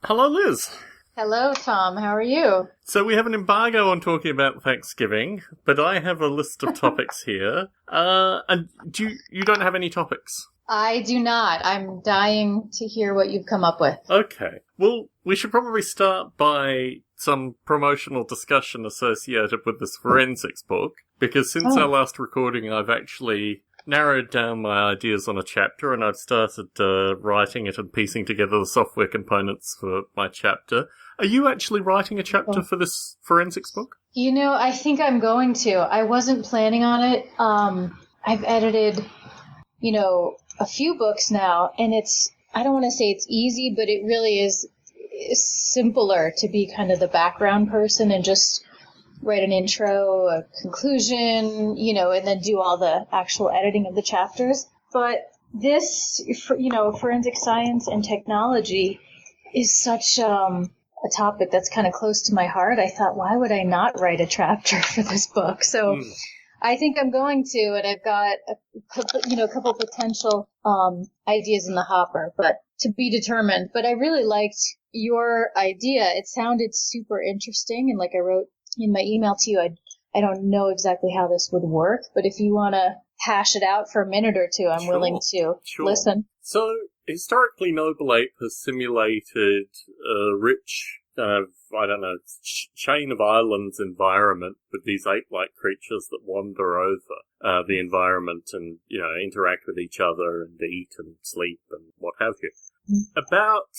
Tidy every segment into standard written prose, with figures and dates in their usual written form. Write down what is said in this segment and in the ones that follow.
Hello, Liz. Hello, Tom. How are you? So we have an embargo on talking about Thanksgiving, but I have a list of topics here. And you don't have any topics? I do not. I'm dying to hear what you've come up with. Okay. Well, we should probably start by some promotional discussion associated with this forensics book, because since our last recording, I've actually narrowed down my ideas on a chapter, and I've started writing it and piecing together the software components for my chapter. Are you actually writing a chapter for this forensics book? You know, I think I'm going to. I wasn't planning on it. I've edited, a few books now, and I don't want to say it's easy, but it really is simpler to be kind of the background person and just write an intro, a conclusion, and then do all the actual editing of the chapters. But this, forensic science and technology is such a topic that's kind of close to my heart. I thought, why would I not write a chapter for this book? So I think I'm going to, and I've got a couple potential ideas in the hopper, but to be determined. But I really liked your idea. It sounded super interesting, and like I wrote in my email to you, I don't know exactly how this would work, but if you want to hash it out for a minute or two, I'm willing to listen. So, historically, Noble Ape has simulated a rich chain of islands environment with these ape-like creatures that wander over the environment and, interact with each other and eat and sleep and what have you. About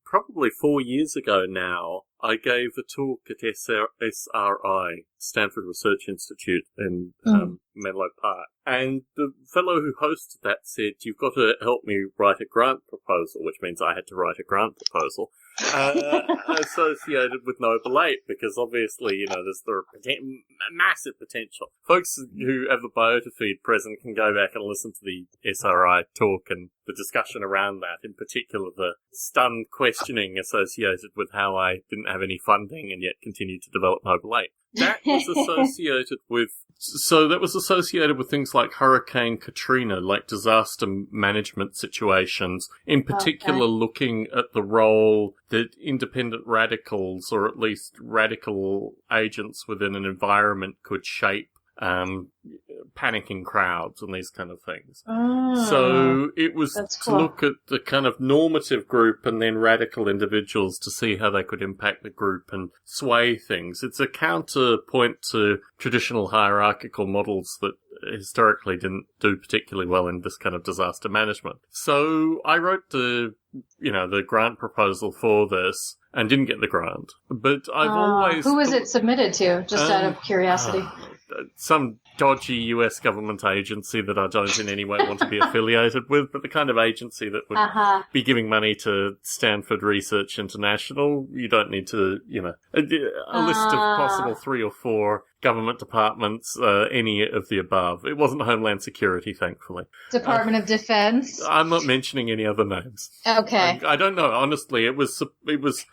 probably 4 years ago now, I gave a talk at SRI, Stanford Research Institute in Menlo Park. And the fellow who hosted that said, you've got to help me write a grant proposal, which means I had to write a grant proposal associated with Noble Ape, because obviously, there's massive potential. Folks who have the biota feed present can go back and listen to the SRI talk and the discussion around that, in particular the stunned questioning associated with how I didn't have any funding and yet continued to develop Noble Ape. That was associated with things like Hurricane Katrina, like disaster management situations, in particular looking at the role that independent radicals, or at least radical agents within an environment, could shape panicking crowds and these kind of things. So it was to look at the kind of normative group and then radical individuals to see how they could impact the group and sway things. It's a counterpoint to traditional hierarchical models that historically didn't do particularly well in this kind of disaster management. So I wrote the grant proposal for this and didn't get the grant. But I've always... Who was it submitted to, just out of curiosity? Some dodgy US government agency that I don't in any way want to be affiliated with, but the kind of agency that would be giving money to Stanford Research International. You don't need to, a list of possible 3 or 4 government departments, any of the above. It wasn't Homeland Security, thankfully. Department of Defense? I'm not mentioning any other names. Okay. I don't know. Honestly, it was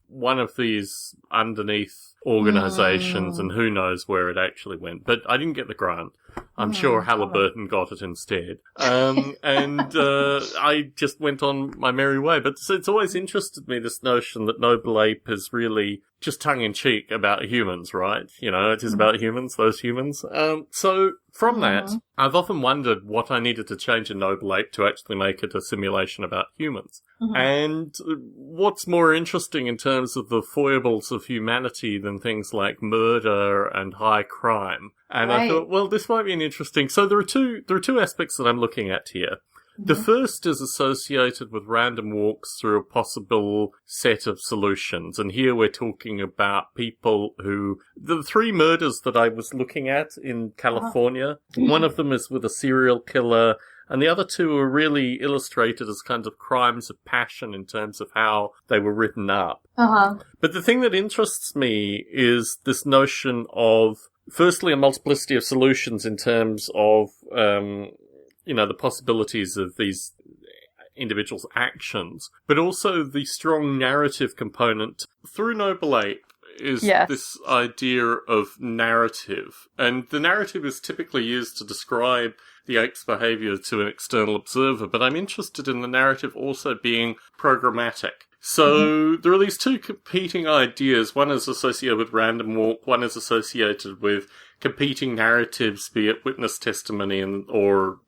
one of these underneath organizations, and who knows where it actually went. But I didn't get the grant. I'm sure Halliburton got it instead. And I just went on my merry way. But it's always interested me, this notion that Noble Ape is really just tongue-in-cheek about humans, right? It is about humans, those humans. So from that, I've often wondered what I needed to change in Noble Ape to actually make it a simulation about humans. And what's more interesting in terms of the foibles of humanity than things like murder and high crime. And I thought, well, this might be an interesting... So there are two aspects that I'm looking at here. The first is associated with random walks through a possible set of solutions. And here we're talking about people who... The 3 murders that I was looking at in California, one of them is with a serial killer, and the other 2 are really illustrated as kind of crimes of passion in terms of how they were written up. But the thing that interests me is this notion of, firstly, a multiplicity of solutions in terms of... the possibilities of these individuals' actions, but also the strong narrative component. Through Noble Ape is this idea of narrative. And the narrative is typically used to describe the ape's behavior to an external observer, but I'm interested in the narrative also being programmatic. So there are these two competing ideas. One is associated with random walk, one is associated with competing narratives, be it witness testimony or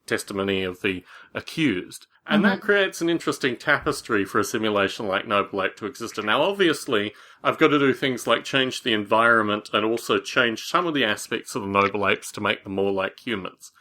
testimony of the accused. And that creates an interesting tapestry for a simulation like Noble Ape to exist in. Now, obviously, I've got to do things like change the environment and also change some of the aspects of the Noble Apes to make them more like humans.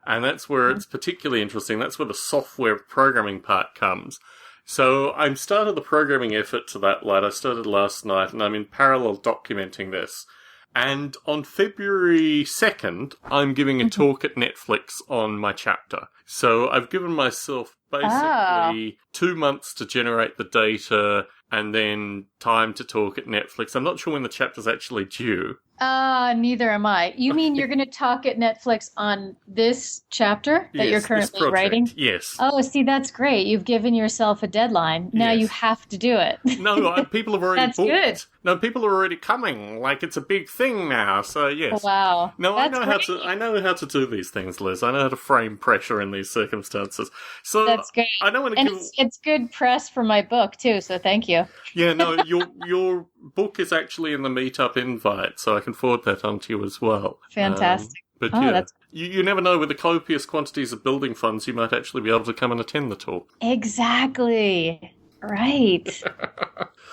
And that's where it's particularly interesting. That's where the software programming part comes. So I started the programming effort to that light. I started last night, and I'm in parallel documenting this. And on February 2nd, I'm giving a talk at Netflix on my chapter. So I've given myself basically 2 months to generate the data and then time to talk at Netflix. I'm not sure when the chapter's actually due. Neither am I. You mean you're going to talk at Netflix on this chapter that you're currently writing? Yes. Oh, see, that's great. You've given yourself a deadline. Now you have to do it. No, people have already That's booked. good. No, people are already coming. Like, it's a big thing now. So yes. Wow. No, That's I know how to do these things, Liz. I know how to frame pressure in these circumstances. So That's great. I don't want to And give. it's good press for my book too. So thank you. Yeah, no, your book is actually in the meetup invite, so I can forward that on to you as well. Fantastic. But that's... you never know, with the copious quantities of building funds, you might actually be able to come and attend the talk. Exactly. Right.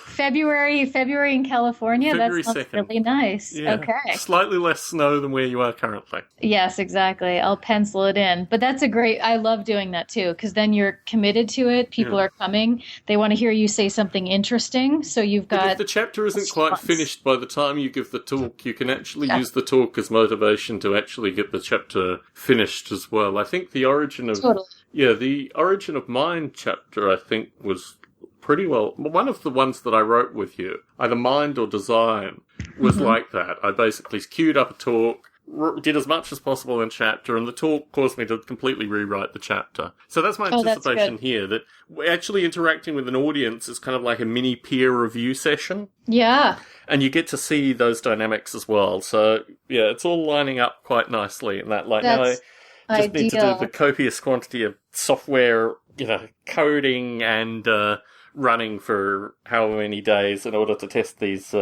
February in California. February That sounds 2nd. really nice. Yeah. Okay. Slightly less snow than where you are currently. Yes, exactly. I'll pencil it in. But that's I love doing that too, because then you're committed to it. People are coming. They want to hear you say something interesting. So you've got... But if the chapter isn't quite finished by the time you give the talk, you can actually use the talk as motivation to actually get the chapter finished as well. I think the origin of... Totally. Yeah, the origin of Mind chapter, I think, was pretty well... One of the ones that I wrote with you, either Mind or Design, was like that. I basically queued up a talk, did as much as possible in chapter, and the talk caused me to completely rewrite the chapter. So that's my anticipation here, that actually interacting with an audience is kind of like a mini peer review session. Yeah. And you get to see those dynamics as well. So, yeah, it's all lining up quite nicely in that light. That's now I just need to do the copious quantity of software, coding and running for how many days in order to test these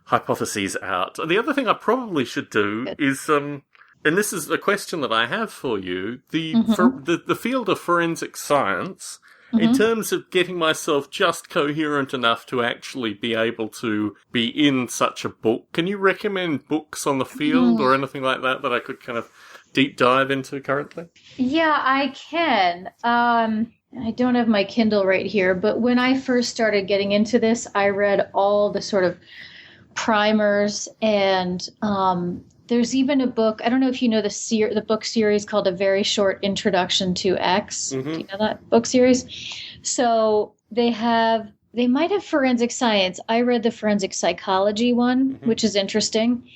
hypotheses out. The other thing I probably should do is, and this is a question that I have for you, the field of forensic science, in terms of getting myself just coherent enough to actually be able to be in such a book, can you recommend books on the field or anything like that I could kind of deep dive into currently? Yeah, I can. I don't have my Kindle right here, but when I first started getting into this, I read all the sort of primers, and there's even a book. I don't know if you know the book series called A Very Short Introduction to X. Do you know that book series? So they might have forensic science. I read the forensic psychology one, which is interesting.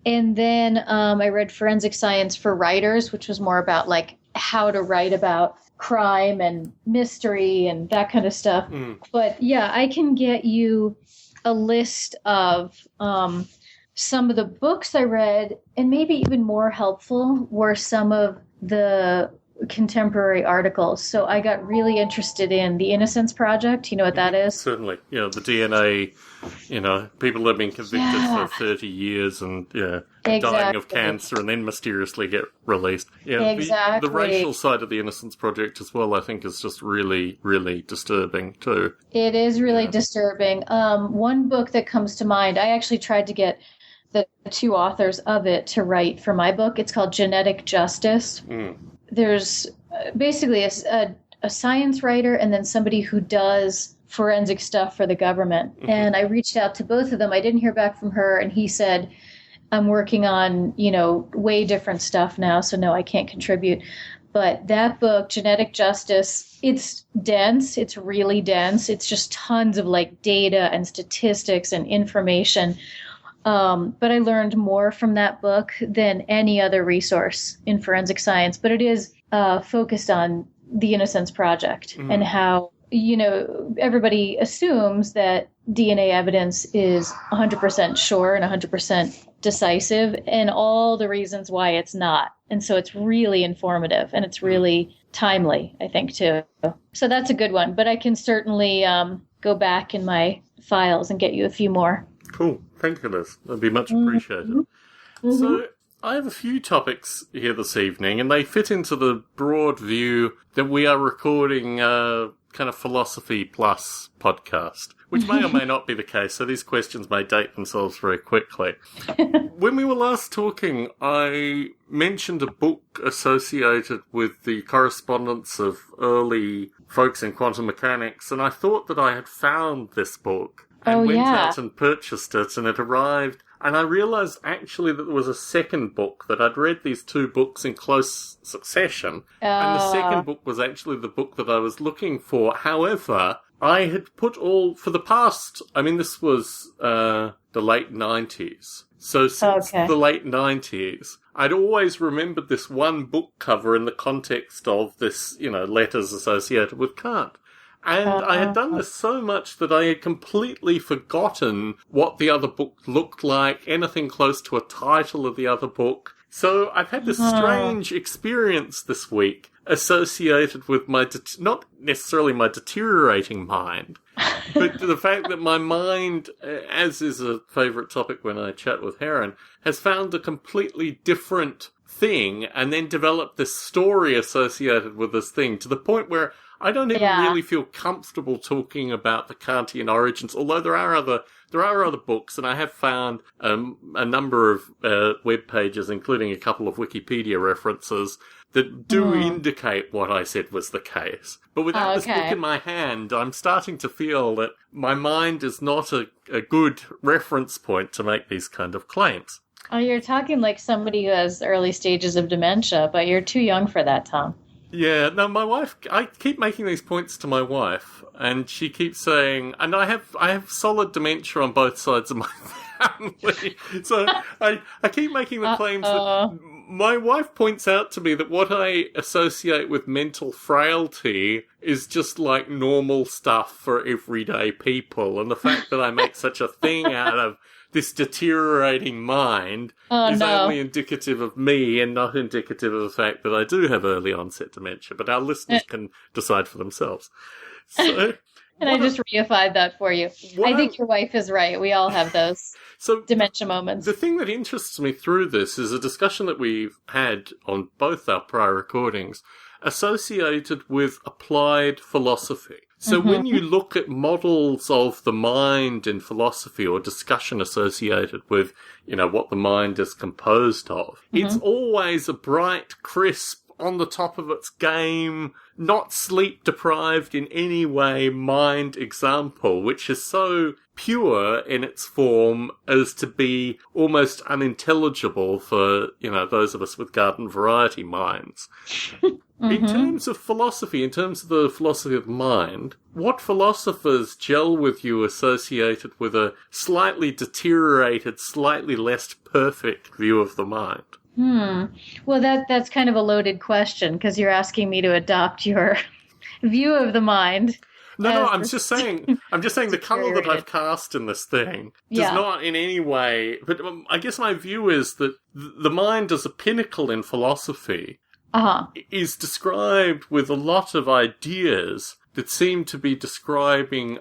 And then I read forensic science for writers, which was more about like how to write about crime and mystery and that kind of stuff. But yeah, I can get you a list of some of the books I read, and maybe even more helpful were some of the contemporary articles. So I got really interested in the Innocence Project. You know what that is? Certainly. The DNA, people that have been convicted for 30 years and, dying of cancer and then mysteriously get released. Yeah, exactly. The racial side of the Innocence Project as well, I think, is just really, really disturbing too. It is really disturbing. One book that comes to mind, I actually tried to get the two authors of it to write for my book. It's called Genetic Justice. There's basically a science writer and then somebody who does forensic stuff for the government. And I reached out to both of them. I didn't hear back from her, and he said, I'm working on, way different stuff now, so no, I can't contribute. But that book, Genetic Justice, it's dense. It's really dense. It's just tons of like data and statistics and information. But I learned more from that book than any other resource in forensic science. But it is focused on the Innocence Project and how, everybody assumes that DNA evidence is 100% sure and 100% decisive, and all the reasons why it's not. And so it's really informative and it's really timely, I think, too. So that's a good one. But I can certainly go back in my files and get you a few more. Cool. Thank you, Liz. That'd be much appreciated. Mm-hmm. So, I have a few topics here this evening, and they fit into the broad view that we are recording a kind of philosophy plus podcast, which may or may not be the case, so these questions may date themselves very quickly. When we were last talking, I mentioned a book associated with the correspondence of early folks in quantum mechanics, and I thought that I had found this book and went out and purchased it, and it arrived. And I realised actually that there was a second book, that I'd read these two books in close succession. And the second book was actually the book that I was looking for. However, I had put for the past, this was the late 90s. So since the late 90s, I'd always remembered this one book cover in the context of this, letters associated with Kant. And I had done this so much that I had completely forgotten what the other book looked like, anything close to a title of the other book. So I've had this strange experience this week associated with my, not necessarily my deteriorating mind, but the fact that my mind, as is a favourite topic when I chat with Heron, has found a completely different thing and then developed this story associated with this thing to the point where I don't even really feel comfortable talking about the Kantian origins, although there are other books, and I have found a number of web pages, including a couple of Wikipedia references, that do indicate what I said was the case. But without this book in my hand, I'm starting to feel that my mind is not a good reference point to make these kind of claims. Oh, you're talking like somebody who has early stages of dementia, but you're too young for that, Tom. Yeah, no, my wife, I keep making these points to my wife, and she keeps saying, and I have solid dementia on both sides of my family, so I keep making the claims that my wife points out to me that what I associate with mental frailty is just like normal stuff for everyday people, and the fact that I make such a thing out of this deteriorating mind is only indicative of me and not indicative of the fact that I do have early onset dementia, but our listeners can decide for themselves. So, and I just reified that for you. I think your wife is right. We all have those dementia moments. The thing that interests me through this is a discussion that we've had on both our prior recordings associated with applied philosophy. So when you look at models of the mind in philosophy or discussion associated with, what the mind is composed of, it's always a bright, crisp, on the top of its game, not sleep-deprived in any way mind example, which is so pure in its form as to be almost unintelligible for, those of us with garden variety minds. In terms of philosophy, in terms of the philosophy of mind, what philosophers gel with you associated with a slightly deteriorated, slightly less perfect view of the mind? Well, that's kind of a loaded question because you're asking me to adopt your view of the mind. No, I'm just saying the colour that I've cast in this thing does not in any way, but I guess my view is that the mind as a pinnacle in philosophy is described with a lot of ideas that seem to be describing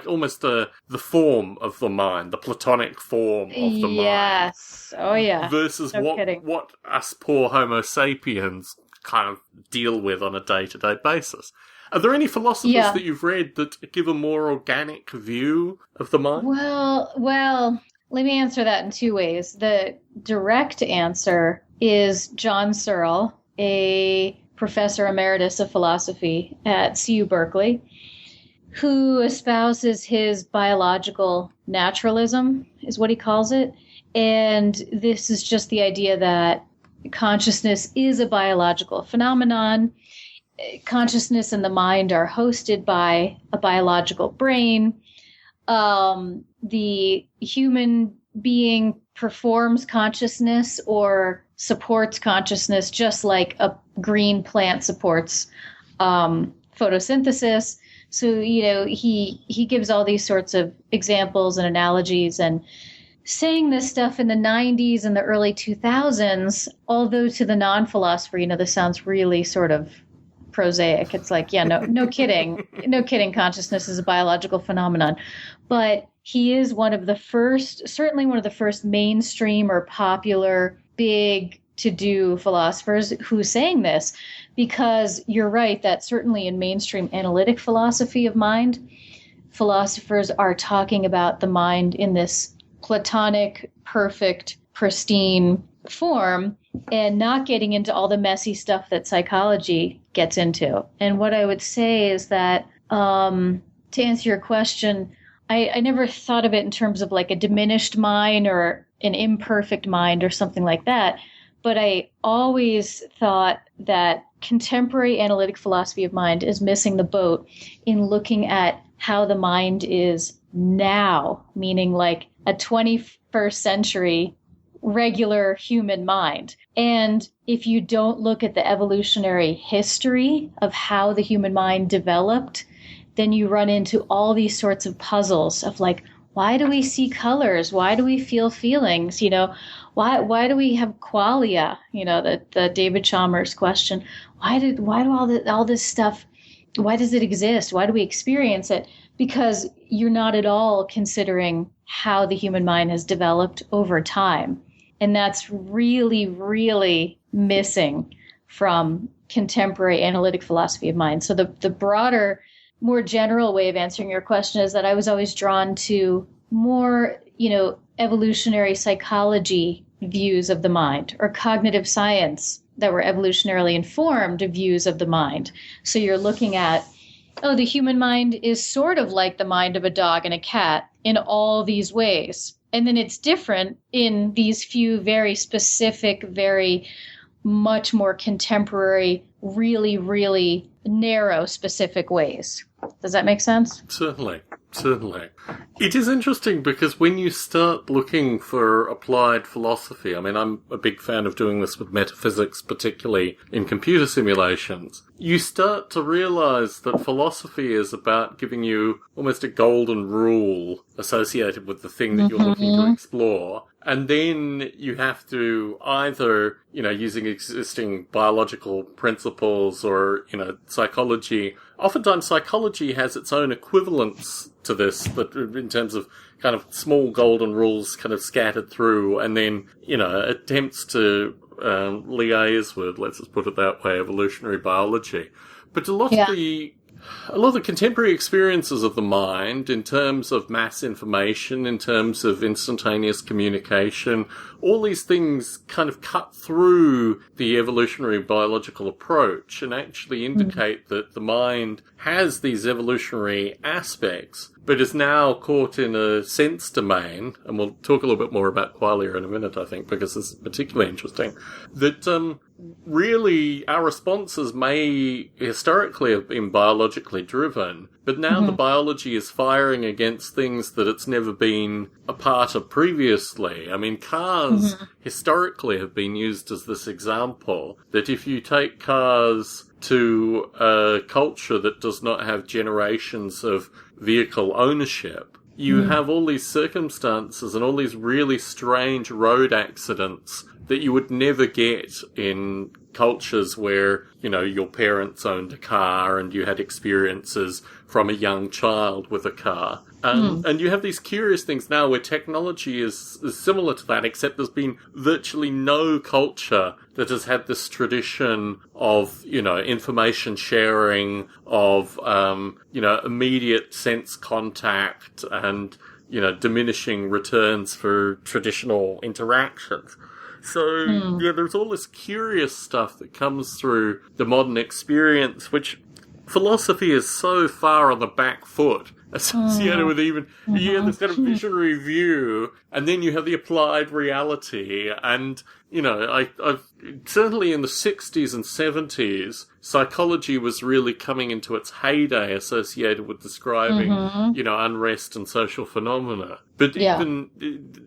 almost the form of the mind, the Platonic form of the mind. Yes. Oh, yeah. Versus what us poor Homo sapiens kind of deal with on a day-to-day basis. Are there any philosophers that you've read that give a more organic view of the mind? Well, let me answer that in two ways. The direct answer is John Searle, a professor emeritus of philosophy at CU Berkeley, who espouses his biological naturalism, is what he calls it. And this is just the idea that consciousness is a biological phenomenon. Consciousness and the mind are hosted by a biological brain. The human being performs consciousness or supports consciousness just like a green plant supports photosynthesis. So, he gives all these sorts of examples and analogies, and saying this stuff in the 90s and the early 2000s, although to the non-philosopher, this sounds really sort of prosaic. It's like, yeah, no kidding. No kidding. Consciousness is a biological phenomenon. But he is certainly one of the first mainstream or popular big to-do philosophers who's saying this, because you're right that certainly in mainstream analytic philosophy of mind, philosophers are talking about the mind in this Platonic, perfect, pristine form and not getting into all the messy stuff that psychology gets into. And what I would say is that, to answer your question, I never thought of it in terms of like a diminished mind or an imperfect mind or something like that. But I always thought that contemporary analytic philosophy of mind is missing the boat in looking at how the mind is now, meaning like a 21st century regular human mind. And if you don't look at the evolutionary history of how the human mind developed, then you run into all these sorts of puzzles of like, why do we see colors? Why do we feel feelings? Why do we have qualia? The David Chalmers question. Why do all this stuff, why does it exist? Why do we experience it? Because you're not at all considering how the human mind has developed over time. And that's really, really missing from contemporary analytic philosophy of mind. So the broader, more general way of answering your question is that I was always drawn to more, evolutionary psychology views of the mind, or cognitive science that were evolutionarily informed views of the mind. So you're looking at, the human mind is sort of like the mind of a dog and a cat in all these ways. And then it's different in these few very specific, very much more contemporary, really, really narrow, specific ways. Does that make sense? Certainly. It is interesting because when you start looking for applied philosophy, I mean, I'm a big fan of doing this with metaphysics, particularly in computer simulations, you start to realize that philosophy is about giving you almost a golden rule associated with the thing that you're looking to explore. And then you have to either, using existing biological principles or, psychology. Oftentimes psychology has its own equivalents to this, that in terms of kind of small golden rules kind of scattered through, and then, attempts to liaise with, let's just put it that way, evolutionary biology. But a lot of the contemporary experiences of the mind, in terms of mass information, in terms of instantaneous communication, all these things kind of cut through the evolutionary biological approach and actually indicate that the mind has these evolutionary aspects, but is now caught in a sense domain, and we'll talk a little bit more about qualia in a minute, I think, because this is particularly interesting, that really our responses may historically have been biologically driven, but now the biology is firing against things that it's never been a part of previously. I mean, cars historically have been used as this example, that if you take cars to a culture that does not have generations of vehicle ownership, you have all these circumstances and all these really strange road accidents that you would never get in cultures where, your parents owned a car and you had experiences from a young child with a car. And you have these curious things now where technology is similar to that, except there's been virtually no culture that has had this tradition of, information sharing, of, immediate sense contact and, diminishing returns for traditional interactions. So, there's all this curious stuff that comes through the modern experience, which philosophy is so far on the back foot, associated with even, you have this kind of visionary view, and then you have the applied reality, and, I've certainly in the 60s and 70s, psychology was really coming into its heyday associated with describing, unrest and social phenomena. But even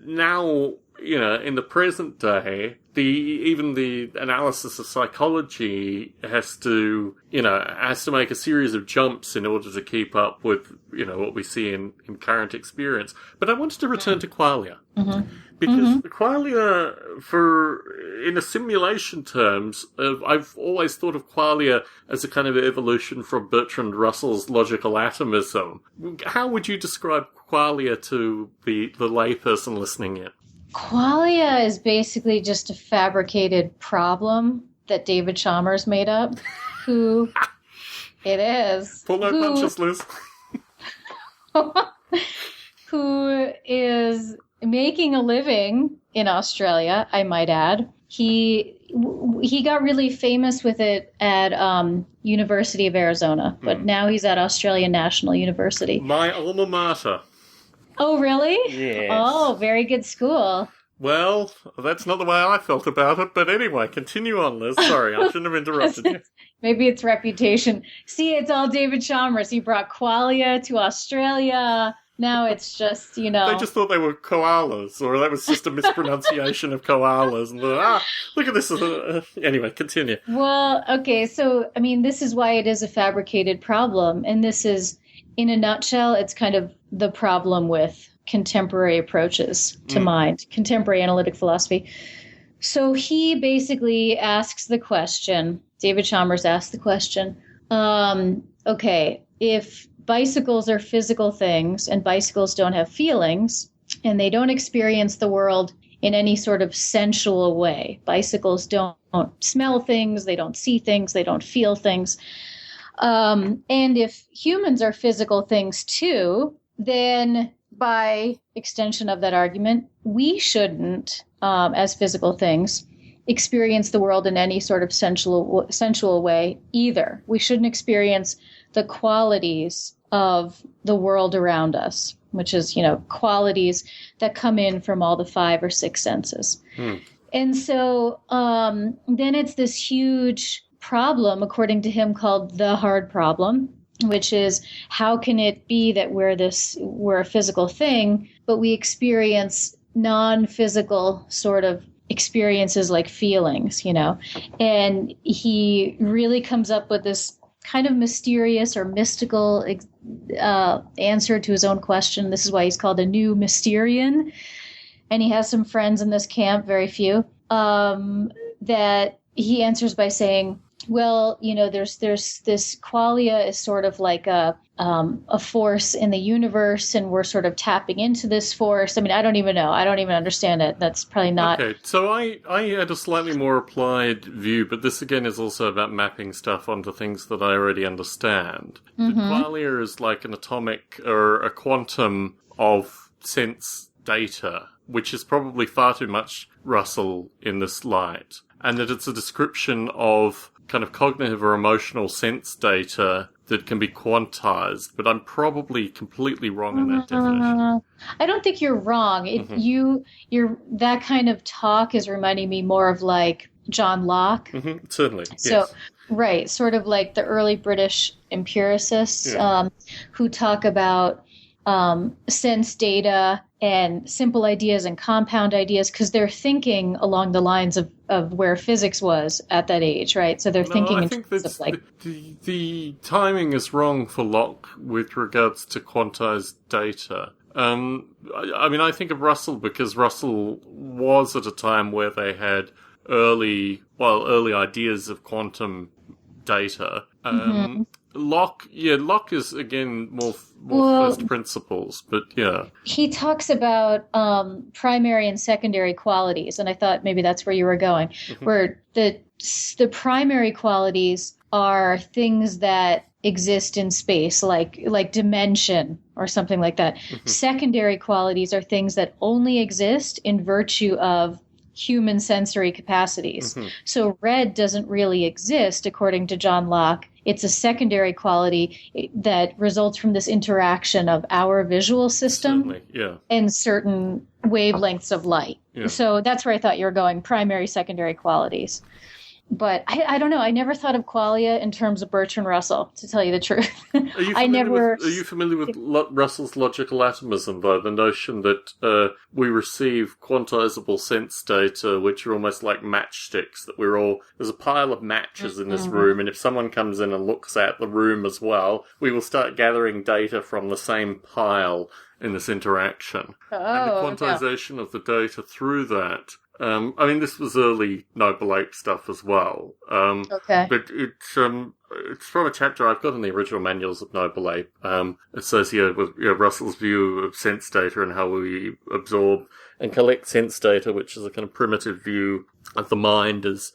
now, in the present day, even the analysis of psychology has to make a series of jumps in order to keep up with, what we see in current experience. But I wanted to return to qualia. Mm-hmm. Because qualia, in a simulation terms, I've always thought of qualia as a kind of evolution from Bertrand Russell's logical atomism. How would you describe qualia to the layperson listening in? Qualia is basically just a fabricated problem that David Chalmers made up. Who it is? Pull no punches, Liz. Who is making a living in Australia, I might add. He got really famous with it at University of Arizona, but now he's at Australian National University. My alma mater. Oh, really? Yes. Oh, very good school. Well, that's not the way I felt about it, but anyway, continue on, Liz. Sorry, I shouldn't have interrupted you. Maybe it's reputation. See, it's all David Chalmers. He brought qualia to Australia. Now it's just, They just thought they were koalas, or that was just a mispronunciation of koalas. And look at this. Anyway, continue. Well, okay, so, this is why it is a fabricated problem. And this is, in a nutshell, it's kind of the problem with contemporary approaches to mind, contemporary analytic philosophy. So he basically asks the question, David Chalmers asks the question, okay, if bicycles are physical things and bicycles don't have feelings and they don't experience the world in any sort of sensual way. Bicycles don't smell things, they don't see things, they don't feel things. And if humans are physical things too, then by extension of that argument, we shouldn't, as physical things, experience the world in any sort of sensual way either. We shouldn't experience the qualities of the world around us, which is, qualities that come in from all the 5 or 6 senses. And so then it's this huge problem, according to him, called the hard problem, which is how can it be that we're a physical thing, but we experience non-physical sort of experiences like feelings, And he really comes up with this kind of mysterious or mystical answer to his own question. This is why he's called a new Mysterian. And he has some friends in this camp, very few, that he answers by saying, well, there's this qualia is sort of like a force in the universe, and we're sort of tapping into this force. I don't even know. I don't even understand it. That's probably not. Okay, so I had a slightly more applied view, but this again is also about mapping stuff onto things that I already understand. Mm-hmm. The qualia is like an atomic or a quantum of sense data, which is probably far too much Russell in this light, and that it's a description of kind of cognitive or emotional sense data that can be quantized, but I'm probably completely wrong in that definition. I don't think you're wrong. You're that kind of talk is reminding me more of like John Locke. Mm-hmm, certainly. So, yes. Right, sort of like the early British empiricists who talk about sense data and simple ideas and compound ideas, because they're thinking along the lines of where physics was at that age, right? So they're thinking I think that's like the timing is wrong for Locke with regards to quantized data. I think of Russell because Russell was at a time where they had early ideas of quantum data. Locke is again more first principles, but yeah. He talks about primary and secondary qualities, and I thought maybe that's where you were going, where the primary qualities are things that exist in space, like dimension or something like that. Secondary qualities are things that only exist in virtue of human sensory capacities. So red doesn't really exist, according to John Locke. It's a secondary quality that results from this interaction of our visual system and certain wavelengths of light. Yeah. So that's where I thought you were going, primary, secondary qualities. But I don't know. I never thought of qualia in terms of Bertrand Russell, to tell you the truth. Are you I familiar never. with, are you familiar with Russell's logical atomism, though? The notion that we receive quantizable sense data, which are almost like matchsticks, that there's a pile of matches in this room, and if someone comes in and looks at the room as well, we will start gathering data from the same pile in this interaction. And the quantization of the data through that. I mean, this was early Noble Ape stuff as well. But it's from a chapter I've got in the original manuals of Noble Ape, associated with Russell's view of sense data and how we absorb and collect sense data, which is a kind of primitive view of the mind as,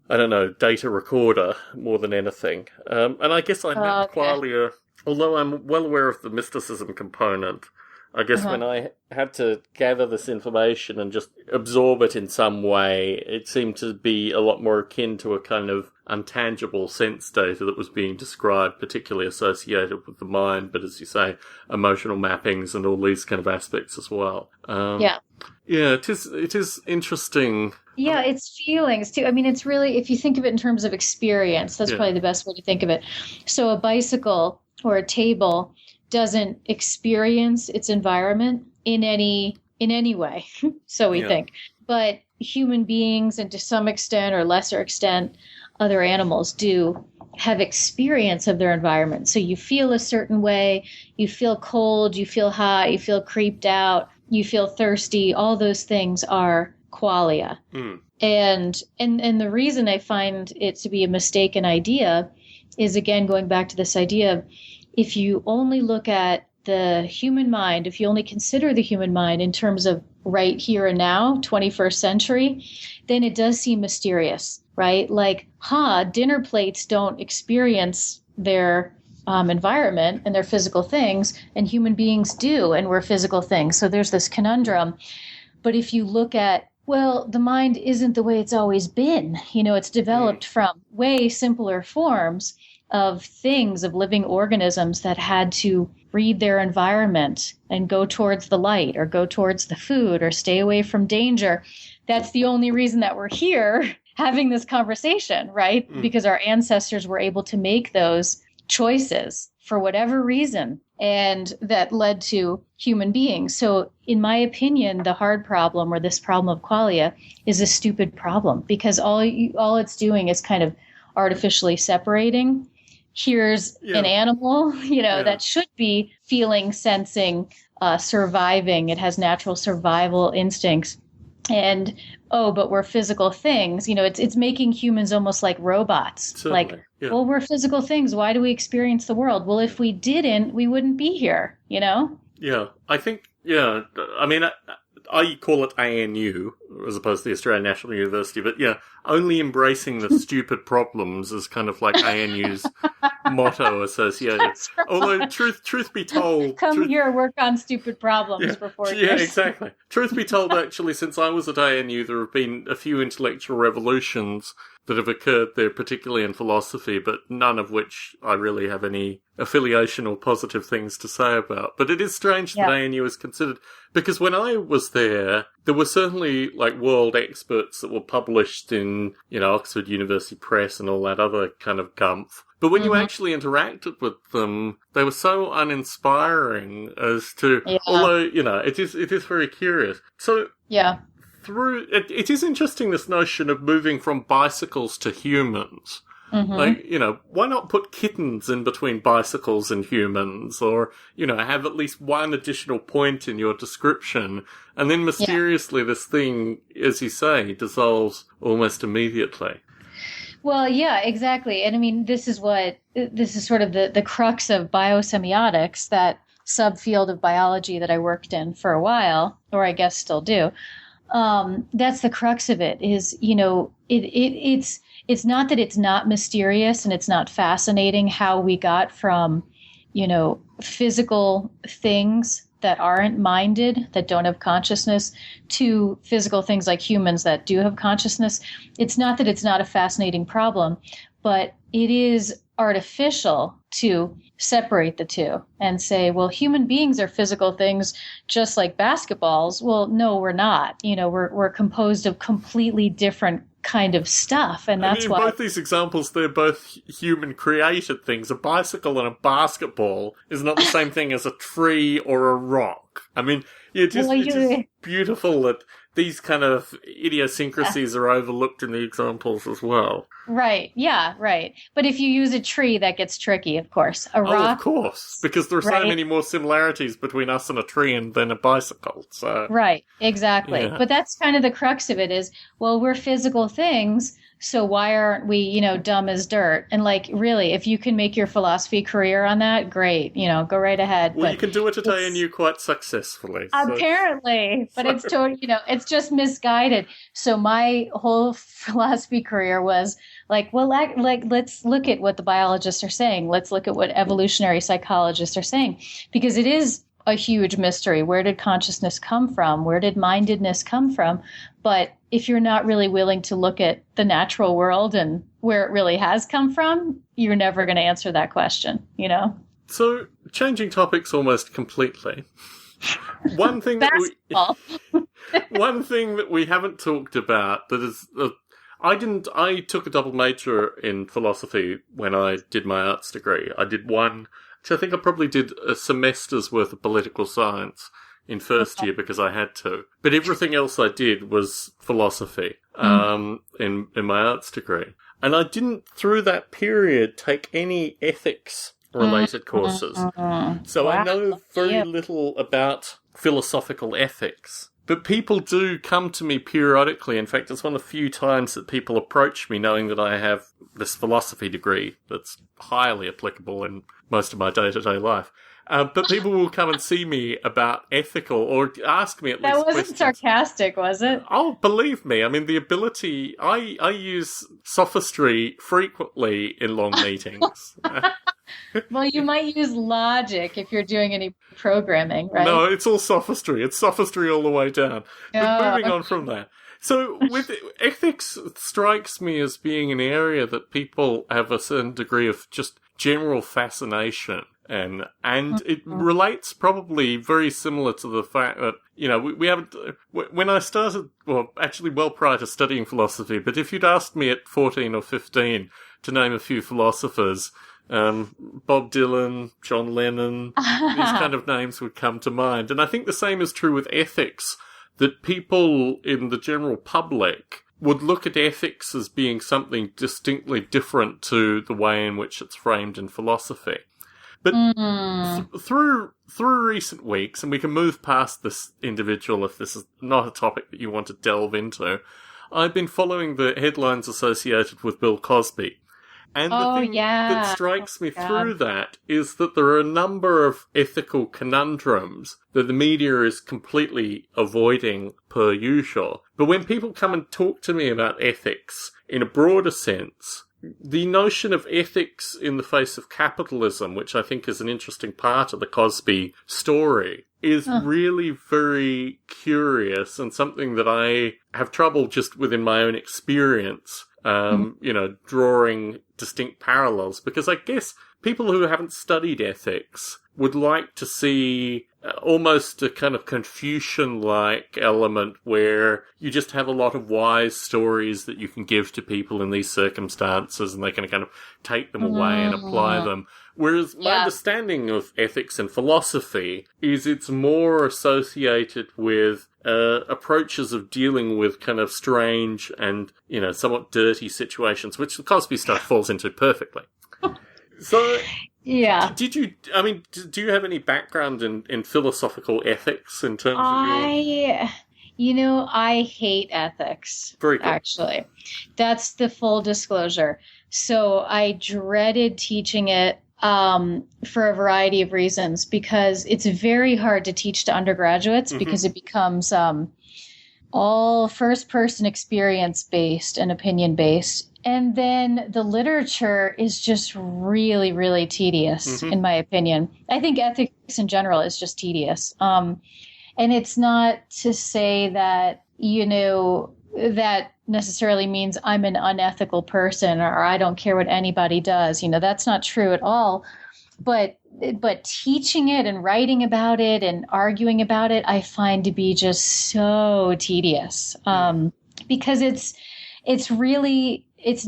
I don't know, data recorder more than anything. And I guess I met qualia, although I'm well aware of the mysticism component. I guess when I had to gather this information and just absorb it in some way, it seemed to be a lot more akin to a kind of untangible sense data that was being described, particularly associated with the mind, but as you say, emotional mappings and all these kind of aspects as well. Yeah, it is interesting. Yeah, it's feelings too. I mean, it's really, if you think of it in terms of experience, that's probably the best way to think of it. So a bicycle or a table doesn't experience its environment in any way, so we think. But human beings, and to some extent or lesser extent, other animals do have experience of their environment. So you feel a certain way, you feel cold, you feel hot, you feel creeped out, you feel thirsty. All those things are qualia. And the reason I find it to be a mistaken idea is, again, going back to this idea of, if you only look at the human mind, if you only consider the human mind in terms of right here and now, 21st century, then it does seem mysterious, right? Like, dinner plates don't experience their environment and their physical things, and human beings do, and we're physical things. So there's this conundrum. But if you look at, well, the mind isn't the way it's always been. It's developed from way simpler forms of things, of living organisms that had to read their environment and go towards the light or go towards the food or stay away from danger. That's the only reason that we're here having this conversation, right? Because our ancestors were able to make those choices for whatever reason, and that led to human beings. So in my opinion, the hard problem, or this problem of qualia, is a stupid problem, because all it's doing is kind of artificially separating. Here's an animal, that should be feeling, sensing, surviving. It has natural survival instincts. And, but we're physical things. It's making humans almost like robots. Certainly. Well, we're physical things. Why do we experience the world? Well, if we didn't, we wouldn't be here, Yeah, I think, I mean, I call it ANU, as opposed to the Australian National University, but only embracing the stupid problems is kind of like ANU's motto associated. Right. Although, truth be told... Come here, work on stupid problems for 4 years. Yeah, exactly. Truth be told, actually, since I was at ANU, there have been a few intellectual revolutions that have occurred there, particularly in philosophy, but none of which I really have any affiliation or positive things to say about. But it is strange that ANU is considered, because when I was there were certainly world experts that were published in, Oxford University Press and all that other kind of gumph. But when you actually interacted with them, they were so uninspiring as to, although, it is very curious. So, it is interesting, this notion of moving from bicycles to humans. Why not put kittens in between bicycles and humans, or, have at least one additional point in your description, and then mysteriously this thing, as you say, dissolves almost immediately. Well, yeah, exactly. And I mean, this is sort of the crux of biosemiotics, that subfield of biology that I worked in for a while, or I guess still do. That's the crux of it, is, it's not that it's not mysterious and it's not fascinating how we got from, physical things that aren't minded, that don't have consciousness, to physical things like humans that do have consciousness. It's not that it's not a fascinating problem, but it is artificial to separate the two and say, well, human beings are physical things just like basketballs. Well, no, we're not. We're composed of completely different kind of stuff, and that's why both these examples, they're both human created things. A bicycle and a basketball is not the same thing as a tree or a rock. It's just beautiful that these kind of idiosyncrasies are overlooked in the examples as well. Right. Yeah, right. But if you use a tree, that gets tricky, of course. A rock. Of course, because there are so many more similarities between us and a tree than a bicycle. So. Right, exactly. Yeah. But that's kind of the crux of it is, well, we're physical things, so why aren't we, dumb as dirt? And really, if you can make your philosophy career on that, great, go right ahead. Well, you can do it at ANU quite successfully. Apparently, but it's totally, it's just misguided. So my whole philosophy career was let's look at what the biologists are saying. Let's look at what evolutionary psychologists are saying, because it is a huge mystery. Where did consciousness come from? Where did mindedness come from? But if you're not really willing to look at the natural world and where it really has come from, you're never going to answer that question, So, changing topics almost completely. One thing that we haven't talked about that is I took a double major in philosophy when I did my arts degree. I did one, so I think I probably did a semester's worth of political science in first year because I had to. But everything else I did was philosophy in my arts degree. And I didn't, through that period, take any ethics-related courses. So I know very little about philosophical ethics. But people do come to me periodically. In fact, it's one of the few times that people approach me knowing that I have this philosophy degree that's highly applicable in most of my day-to-day life. But people will come and see me about ethical, or ask me at least questions. That wasn't sarcastic, was it? Oh, believe me. The ability... I use sophistry frequently in long meetings. Well, you might use logic if you're doing any programming, right? No, it's all sophistry. It's sophistry all the way down. But moving on from that. So, with ethics, strikes me as being an area that people have a certain degree of just general fascination. And it relates probably very similar to the fact that, we haven't... When I started, well prior to studying philosophy, but if you'd asked me at 14 or 15 to name a few philosophers... Bob Dylan, John Lennon, these kind of names would come to mind. And I think the same is true with ethics, that people in the general public would look at ethics as being something distinctly different to the way in which it's framed in philosophy. But through recent weeks, and we can move past this individual if this is not a topic that you want to delve into, I've been following the headlines associated with Bill Cosby. And the thing that strikes me through that is that there are a number of ethical conundrums that the media is completely avoiding per usual. But when people come and talk to me about ethics in a broader sense, the notion of ethics in the face of capitalism, which I think is an interesting part of the Cosby story, is really very curious and something that I have trouble just within my own experience drawing distinct parallels, because I guess people who haven't studied ethics would like to see almost a kind of Confucian-like element where you just have a lot of wise stories that you can give to people in these circumstances and they can kind of take them away and apply them. Whereas my understanding of ethics and philosophy is it's more associated with approaches of dealing with kind of strange and, somewhat dirty situations, which the Cosby stuff falls into perfectly. So, did you, do you have any background in philosophical ethics in terms of your... I hate ethics. Very good. Actually. That's the full disclosure. So I dreaded teaching it for a variety of reasons, because it's very hard to teach to undergraduates because it becomes all first-person experience-based and opinion-based. And then the literature is just really, really tedious, in my opinion. I think ethics in general is just tedious. And it's not to say that, that necessarily means I'm an unethical person or I don't care what anybody does. That's not true at all. But teaching it and writing about it and arguing about it, I find to be just so tedious, because it's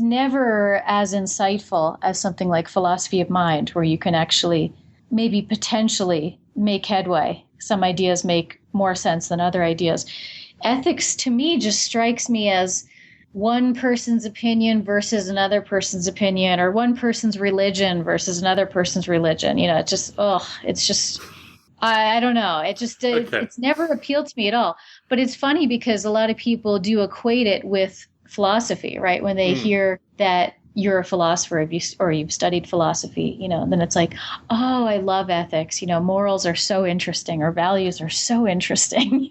never as insightful as something like philosophy of mind, where you can actually maybe potentially make headway. Some ideas make more sense than other ideas. Ethics to me just strikes me as one person's opinion versus another person's opinion, or one person's religion versus another person's religion. I don't know. It's never appealed to me at all. But it's funny because a lot of people do equate it with philosophy, right? When they hear that you're a philosopher, or you've studied philosophy, and then it's like, oh, I love ethics. Morals are so interesting, or values are so interesting.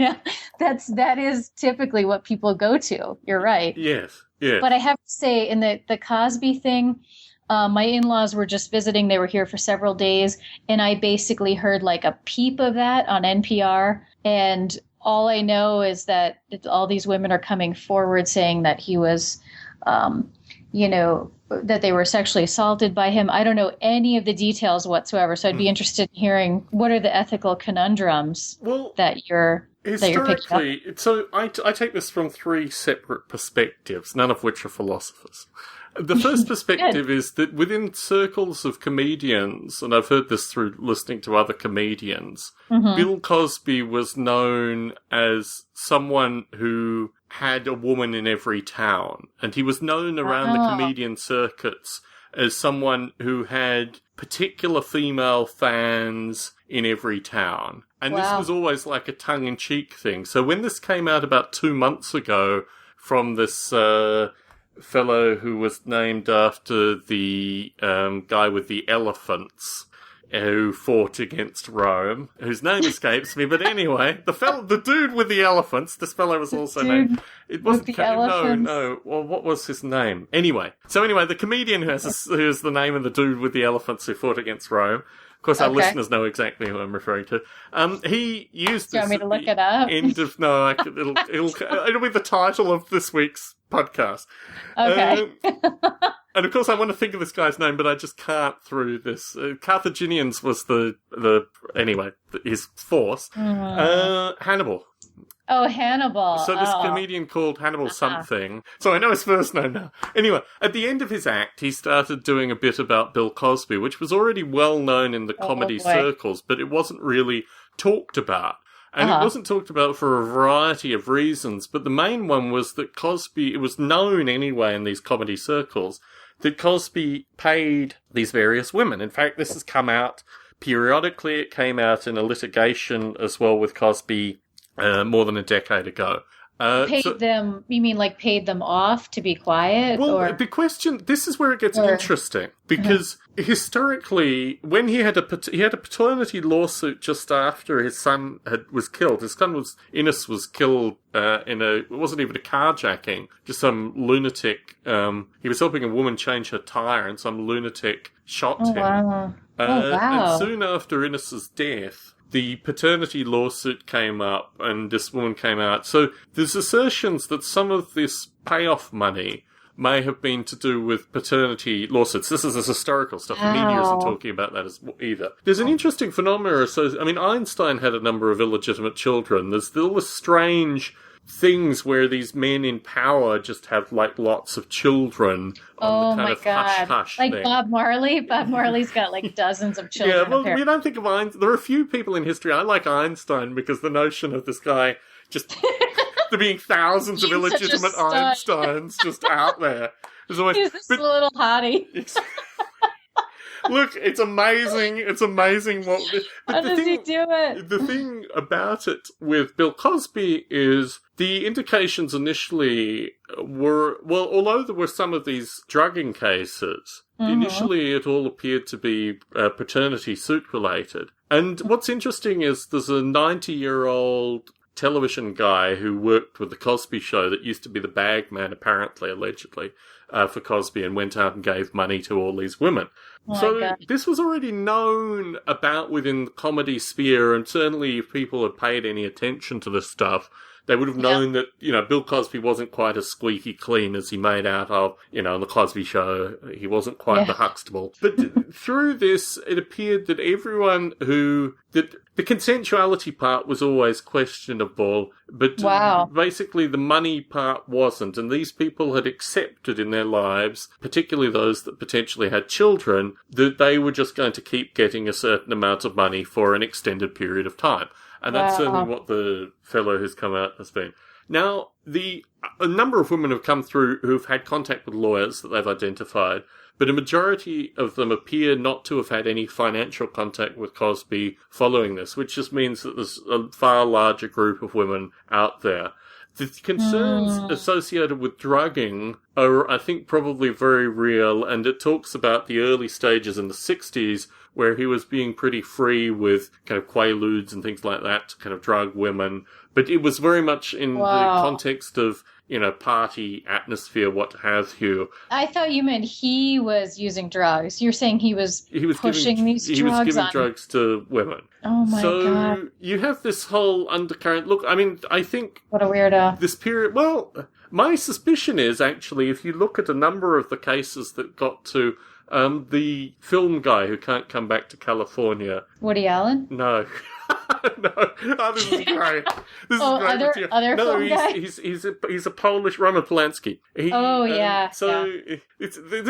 That is typically what people go to. You're right. Yes. Yeah. But I have to say, in the Cosby thing, my in-laws were just visiting. They were here for several days, and I basically heard like a peep of that on NPR. And all I know is that all these women are coming forward saying that he was, that they were sexually assaulted by him. I don't know any of the details whatsoever. So I'd be interested in hearing what are the ethical conundrums that you're picking up. So I take this from three separate perspectives, none of which are philosophers. The first perspective is that within circles of comedians, and I've heard this through listening to other comedians, Bill Cosby was known as someone who had a woman in every town. And he was known around the comedian circuits as someone who had particular female fans in every town. And this was always like a tongue-in-cheek thing. So when this came out about 2 months ago from this fellow who was named after the guy with the elephants who fought against Rome, whose name escapes me, but anyway, the dude with the elephants, this fellow was also named, it wasn't, well, what was his name? Anyway, the comedian who's the name of the dude with the elephants who fought against Rome, of course, our listeners know exactly who I'm referring to. He used this. Do you want me to look it up? It'll be the title of this week's podcast. Okay. And of course, I want to think of this guy's name, but I just can't through this. Carthaginians was his force. Hannibal. Oh, Hannibal. So this comedian called Hannibal something. So I know his first name now. Anyway, at the end of his act, he started doing a bit about Bill Cosby, which was already well known in the comedy circles, but it wasn't really talked about. And it wasn't talked about for a variety of reasons, but the main one was that Cosby, it was known anyway in these comedy circles, that Cosby paid these various women. In fact, this has come out periodically. It came out in a litigation as well with Cosby more than a decade ago. Paid them off to be quiet? Well, the question, this is where it gets interesting, because historically, when he had a paternity lawsuit just after his son was killed. His son Innes was killed it wasn't even a carjacking, just some lunatic, he was helping a woman change her tire and some lunatic shot him. Wow. And soon after Innes's death, the paternity lawsuit came up and this woman came out. So there's assertions that some of this payoff money may have been to do with paternity lawsuits. This is historical stuff. The media isn't talking about that either. There's an interesting phenomenon. Einstein had a number of illegitimate children. There's all this strange things where these men in power just have like lots of children on the kind of hush-hush like thing. Bob Marley. Bob Marley's got like dozens of children. Yeah, well, we don't think of Einstein. There are a few people in history. I like Einstein because the notion of this guy just there being thousands of illegitimate Einsteins just out there. He's this little hottie. Look, it's amazing. It's amazing what. How does he do it? The thing about it with Bill Cosby is the indications initially were, well, although there were some of these drugging cases, initially it all appeared to be paternity suit related. And what's interesting is there's a 90-year-old television guy who worked with the Cosby Show that used to be the bag man, apparently, allegedly, for Cosby, and went out and gave money to all these women. This was already known about within the comedy sphere, and certainly if people had paid any attention to this stuff, They would have known that, Bill Cosby wasn't quite as squeaky clean as he made out of, on The Cosby Show. He wasn't quite the Huxtable. But through this, it appeared that everyone that the consensuality part was always questionable, but basically the money part wasn't. And these people had accepted in their lives, particularly those that potentially had children, that they were just going to keep getting a certain amount of money for an extended period of time. And that's certainly what the fellow who's come out has been. Now, a number of women have come through who've had contact with lawyers that they've identified, but a majority of them appear not to have had any financial contact with Cosby following this, which just means that there's a far larger group of women out there. The concerns associated with drugging are, I think, probably very real, and it talks about the early stages in the 60s where he was being pretty free with kind of quaaludes and things like that to kind of drug women. But it was very much in the context of, party atmosphere, what have you. I thought you meant he was using drugs. You're saying he was pushing these drugs. He was giving drugs to women. Oh my God. So you have this whole undercurrent. Look, I mean, I think... What a weirdo. This period... Well, my suspicion is actually, if you look at a number of the cases that got to the film guy who can't come back to California... Woody Allen? No. No, this is great. This is great. Other film guy? He's a Polish Roman Polanski. This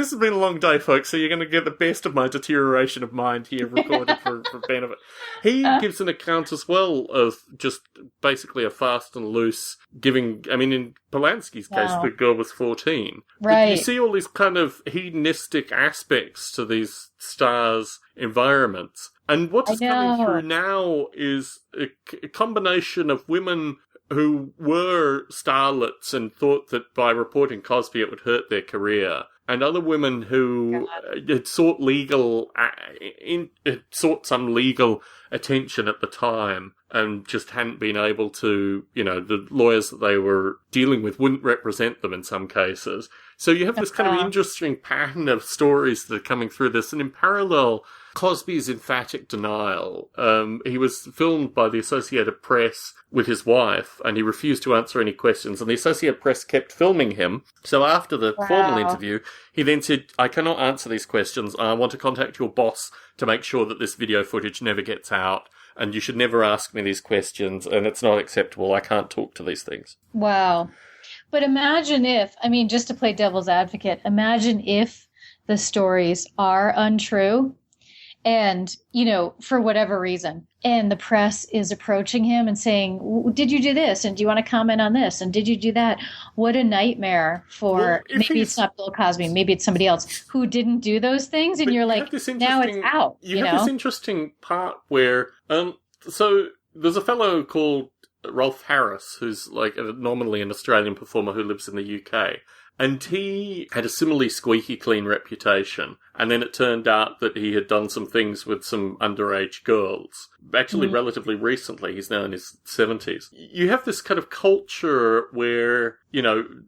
has been a long day, folks, so you're going to get the best of my deterioration of mind here recorded for benefit. He gives an account as well of just basically a fast and loose giving. I mean, in Polanski's case, the girl was 14. Right. But you see all these kind of hedonistic aspects to these stars' environments. And what's coming through now is a combination of women who were starlets and thought that by reporting Cosby it would hurt their career, and other women who had sought some legal attention at the time and just hadn't been able to, the lawyers that they were dealing with wouldn't represent them in some cases. So you have this kind of interesting pattern of stories that are coming through this, and in parallel, Cosby's emphatic denial. He was filmed by the Associated Press with his wife, and he refused to answer any questions, and the Associated Press kept filming him. So after the formal interview, he then said, I cannot answer these questions. I want to contact your boss to make sure that this video footage never gets out, and you should never ask me these questions, and it's not acceptable. I can't talk to these things. Wow. But imagine if, just to play devil's advocate, imagine if the stories are untrue and, for whatever reason, and the press is approaching him and saying, did you do this? And do you want to comment on this? And did you do that? What a nightmare for, maybe it's not Bill Cosby, maybe it's somebody else who didn't do those things. And you're like, now it's out. You have this interesting part where, so there's a fellow called Rolf Harris, who's like nominally an Australian performer who lives in the UK. And he had a similarly squeaky clean reputation. And then it turned out that he had done some things with some underage girls. Actually, relatively recently. He's now in his 70s. You have this kind of culture where,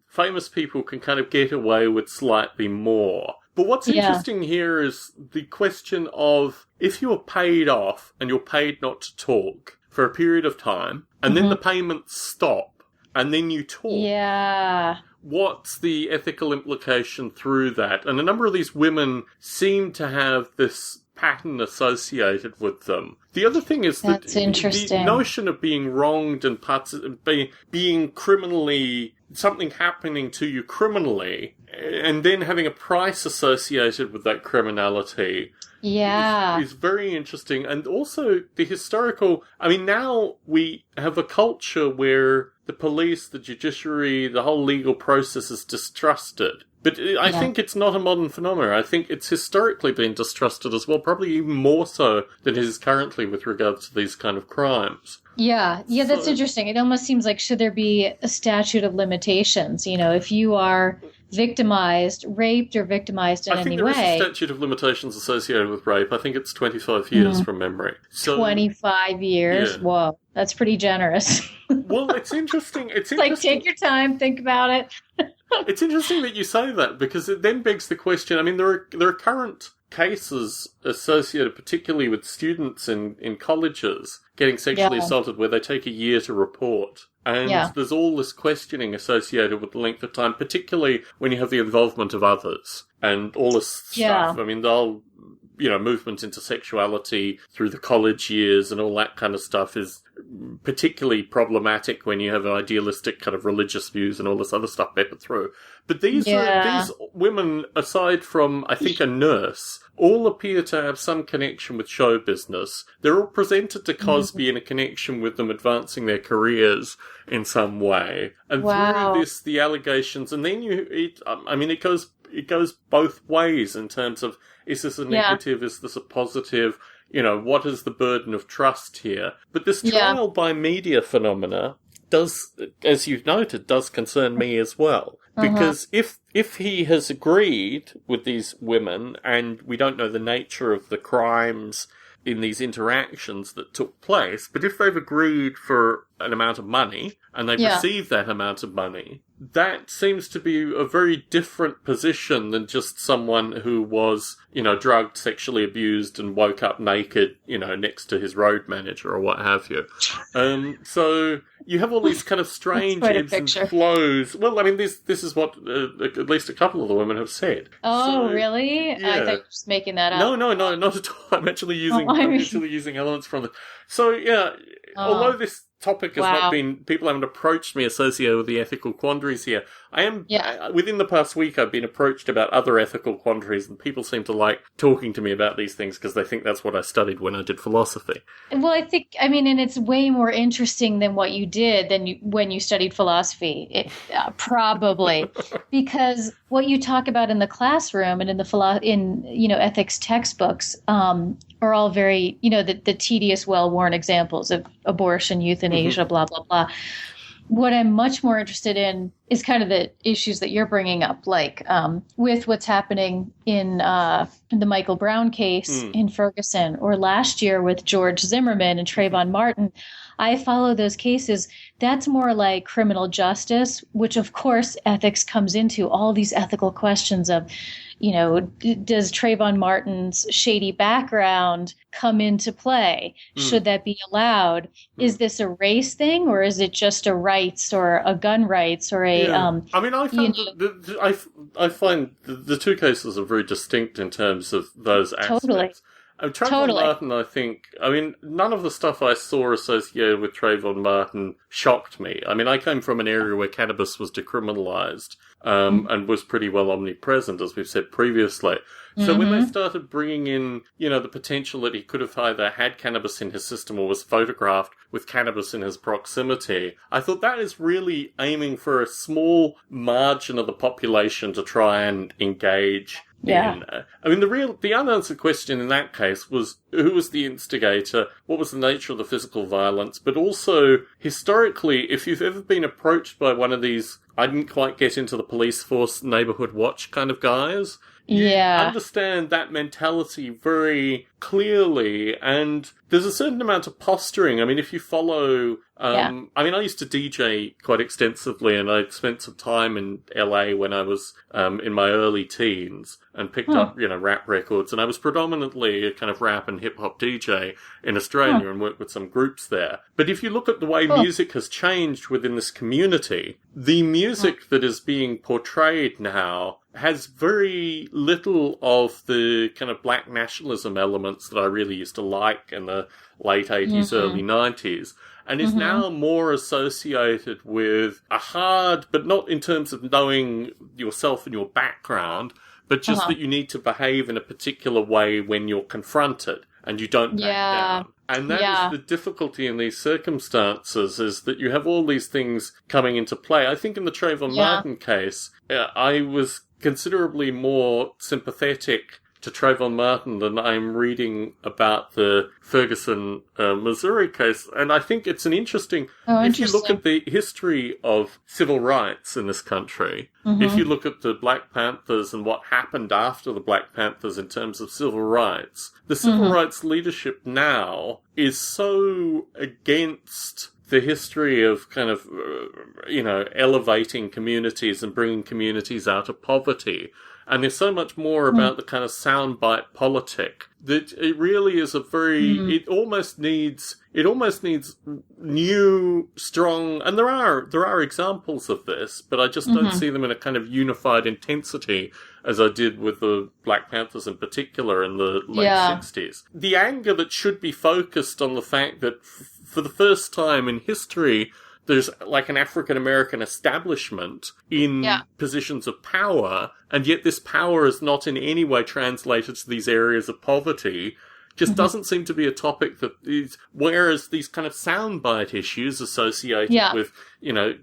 famous people can kind of get away with slightly more. But what's interesting here is the question of if you're paid off and you're paid not to talk for a period of time, and then the payments stop, and then you talk. Yeah. What's the ethical implication through that? And a number of these women seem to have this pattern associated with them. The other thing is that the notion of being wronged and being criminally, something happening to you criminally, and then having a price associated with that criminality is very interesting. And also the historical, now we have a culture where the police, the judiciary, the whole legal process is distrusted. But I think it's not a modern phenomenon. I think it's historically been distrusted as well, probably even more so than it is currently with regards to these kind of crimes. Yeah, that's interesting. It almost seems like, should there be a statute of limitations? If you are victimized, raped or victimized in any way. I think there is a statute of limitations associated with rape. I think it's 25 years from memory. So, 25 years? Yeah. Whoa, that's pretty generous. Well, it's interesting. It's like, take your time, think about it. It's interesting that you say that, because it then begs the question. There are current cases associated particularly with students in colleges getting sexually assaulted where they take a year to report. And there's all this questioning associated with the length of time, particularly when you have the involvement of others and all this stuff. I mean, they'll... movement into sexuality through the college years and all that kind of stuff is particularly problematic when you have idealistic kind of religious views and all this other stuff peppered through. But these women, aside from, I think, a nurse, all appear to have some connection with show business. They're all presented to Cosby in a connection with them advancing their careers in some way. And through this, the allegations, and then it goes both ways in terms of, is this a negative? Is this a positive? What is the burden of trust here? But this trial by media phenomena does, as you've noted, does concern me as well. Because if he has agreed with these women, and we don't know the nature of the crimes in these interactions that took place, but if they've agreed for an amount of money, and they've received that amount of money, that seems to be a very different position than just someone who was, drugged, sexually abused, and woke up naked, next to his road manager or what have you. So you have all these kind of strange ebbs and flows. Well, I mean, this is what at least a couple of the women have said. Oh, so, really? Yeah. I thought you were just making that up. No, not at all. I'm actually using elements from it. So, although this topic has not been, people haven't approached me associated with the ethical quandaries here. I am, within the past week, I've been approached about other ethical quandaries, and people seem to like talking to me about these things because they think that's what I studied when I did philosophy. Well, and it's way more interesting than what you did when you studied philosophy, probably, because what you talk about in the classroom and in ethics textbooks are all very, the tedious, well-worn examples of abortion, euthanasia, blah, blah, blah. What I'm much more interested in is kind of the issues that you're bringing up, like with what's happening in the Michael Brown case in Ferguson, or last year with George Zimmerman and Trayvon Martin. I follow those cases. That's more like criminal justice, which of course ethics comes into, all these ethical questions of, does Trayvon Martin's shady background come into play? Should that be allowed? Is this a race thing, or is it just a rights or a gun rights or a? I mean, I find the two cases are very distinct in terms of those aspects. Totally. Trayvon Martin, I think, none of the stuff I saw associated with Trayvon Martin shocked me. I mean, I came from an area where cannabis was decriminalised and was pretty well omnipresent, as we've said previously. So when they started bringing in, the potential that he could have either had cannabis in his system or was photographed with cannabis in his proximity, I thought that is really aiming for a small margin of the population to try and engage. Yeah. The unanswered question in that case was who was the instigator, what was the nature of the physical violence, but also, historically, if you've ever been approached by one of these, I didn't quite get into the police force, neighbourhood watch kind of guys, you understand that mentality very clearly, and there's a certain amount of posturing. I mean, if you follow... I used to DJ quite extensively, and I spent some time in LA when I was in my early teens and picked up, rap records, and I was predominantly a kind of rap and hip-hop DJ in Australia and worked with some groups there. But if you look at the way music has changed within this community, the music that is being portrayed now has very little of the kind of black nationalism elements that I really used to like in the late 80s, early 90s, and is now more associated with a hard, but not in terms of knowing yourself and your background, but just that you need to behave in a particular way when you're confronted, and you don't back down. And that is the difficulty in these circumstances, is that you have all these things coming into play. I think in the Trayvon Martin case, I was considerably more sympathetic to Trayvon Martin than I'm reading about the Ferguson, Missouri case. And I think it's an interesting... if you look at the history of civil rights in this country, if you look at the Black Panthers and what happened after the Black Panthers in terms of civil rights, the civil rights leadership now is so against the history of kind of, elevating communities and bringing communities out of poverty. and there's so much more about the kind of soundbite politic that it really is a very, it almost needs new, strong, and there are examples of this, but I just don't see them in a kind of unified intensity as I did with the Black Panthers in particular in the late 60s. The anger that should be focused on the fact that for the first time in history, there's like an African-American establishment in positions of power, and yet this power is not in any way translated to these areas of poverty. Just doesn't seem to be a topic that is, whereas these kind of soundbite issues associated with,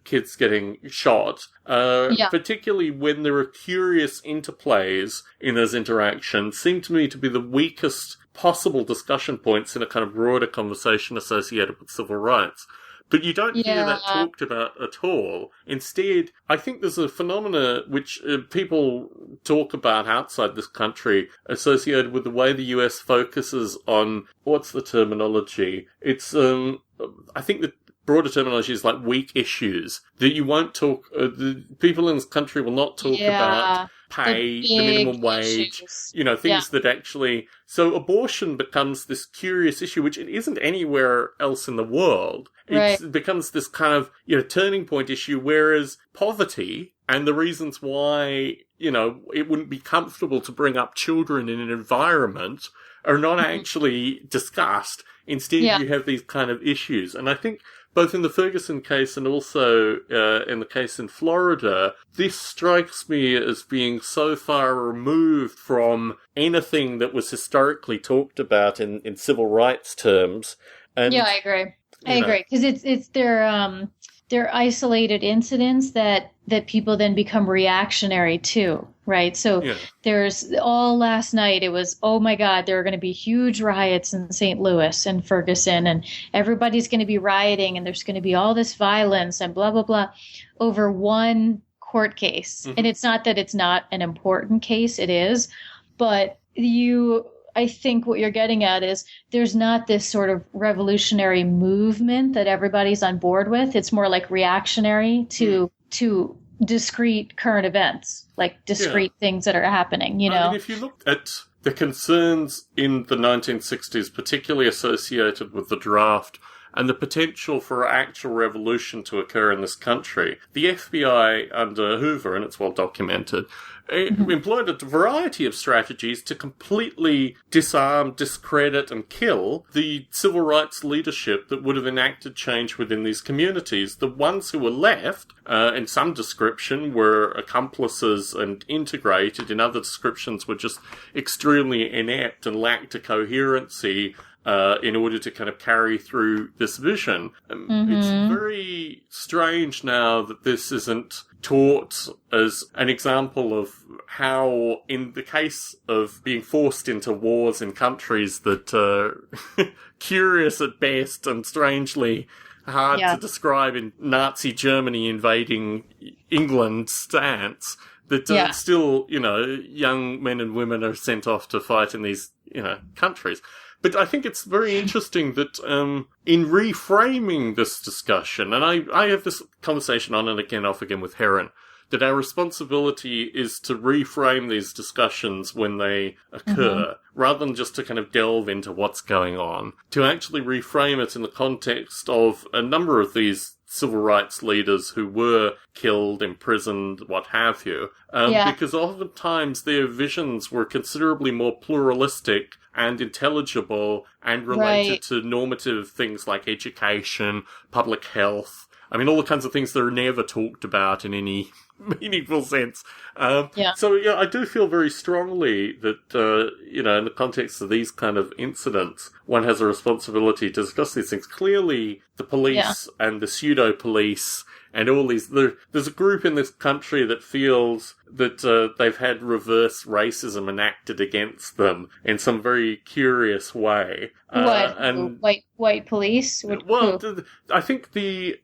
kids getting shot, particularly when there are curious interplays in those interactions, seem to me to be the weakest possible discussion points in a kind of broader conversation associated with civil rights. But you don't hear that talked about at all. Instead, I think there's a phenomena which people talk about outside this country associated with the way the US focuses on, what's the terminology? It's, I think the broader terminology is like weak issues. That you won't talk, the people in this country will not talk about pay, the minimum wage, things that actually... So abortion becomes this curious issue, which it isn't anywhere else in the world. It becomes this kind of, turning point issue, whereas poverty and the reasons why, it wouldn't be comfortable to bring up children in an environment are not actually discussed. Instead, you have these kind of issues. And I think both in the Ferguson case and also in the case in Florida, this strikes me as being so far removed from anything that was historically talked about in civil rights terms. And, I agree. I agree, because it's they're isolated incidents that people then become reactionary to, right? So there's all last night, it was, oh my God, there are going to be huge riots in St. Louis and Ferguson, and everybody's going to be rioting, and there's going to be all this violence and blah, blah, blah over one court case. And it's not that it's not an important case, it is, but I think what you're getting at is there's not this sort of revolutionary movement that everybody's on board with. It's more like reactionary to discrete current events, like discrete things that are happening, I mean, if you look at the concerns in the 1960s, particularly associated with the draft and the potential for actual revolution to occur in this country, the FBI under Hoover, and it's well documented, employed a variety of strategies to completely disarm, discredit, and kill the civil rights leadership that would have enacted change within these communities. The ones who were left, in some description, were accomplices and integrated. In other descriptions, were just extremely inept and lacked a coherency in order to kind of carry through this vision. It's very strange now that this isn't taught as an example of how, in the case of being forced into wars in countries that are curious at best and strangely hard to describe in Nazi Germany invading England's stance, that still, young men and women are sent off to fight in these, countries. But I think it's very interesting that in reframing this discussion, and I have this conversation on and again, off again with Heron, that our responsibility is to reframe these discussions when they occur, rather than just to kind of delve into what's going on, to actually reframe it in the context of a number of these civil rights leaders who were killed, imprisoned, what have you, because oftentimes their visions were considerably more pluralistic and intelligible and related to normative things like education, public health. I mean, all the kinds of things that are never talked about in any meaningful sense. So, I do feel very strongly that, in the context of these kind of incidents, one has a responsibility to discuss these things. Clearly, the police and the pseudo-police and all these... There's a group in this country that feels that they've had reverse racism enacted against them in some very curious way. White police? I think I'm